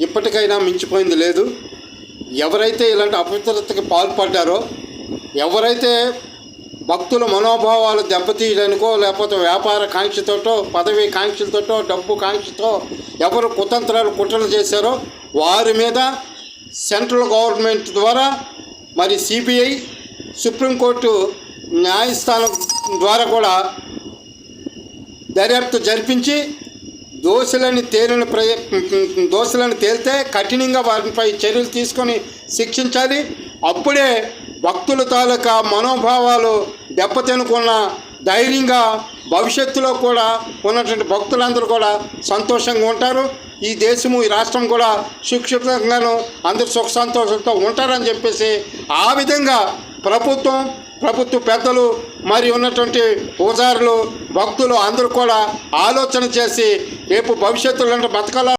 ఇప్పటికైనా మించిపోయింది లేదు. ఎవరైతే ఇలాంటి అపవిత్రతకి పాల్పడ్డారో, ఎవరైతే భక్తుల మనోభావాలు దెబ్బతీయడానికో, లేకపోతే వ్యాపార కాంక్షతోటో, పదవి కాంక్షలతోటో, డబ్బు కాంక్షతో ఎవరు కుట్రలు చేశారో వారి మీద సెంట్రల్ గవర్నమెంట్ ద్వారా మరి సిబిఐ, సుప్రీంకోర్టు న్యాయస్థానం ద్వారా కూడా దర్యాప్తు జరిపించి దోషులని తేలితే కఠినంగా వారిపై చర్యలు తీసుకొని శిక్షించాలి. అప్పుడే భక్తుల తాలూకా మనోభావాలు దెబ్బతినకున్న ధైర్యంగా భవిష్యత్తులో కూడా ఉన్నటువంటి భక్తులందరూ కూడా సంతోషంగా ఉంటారు. ఈ దేశము, ఈ రాష్ట్రం కూడా సుక్షితంగాను అందరూ సుఖ సంతోషంతో ఉంటారని చెప్పేసి ఆ విధంగా ప్రభుత్వ పెద్దలు మరి ఉన్నటువంటి పూజారులు, భక్తులు అందరూ కూడా ఆలోచన చేసి రేపు భవిష్యత్తులో బతకాల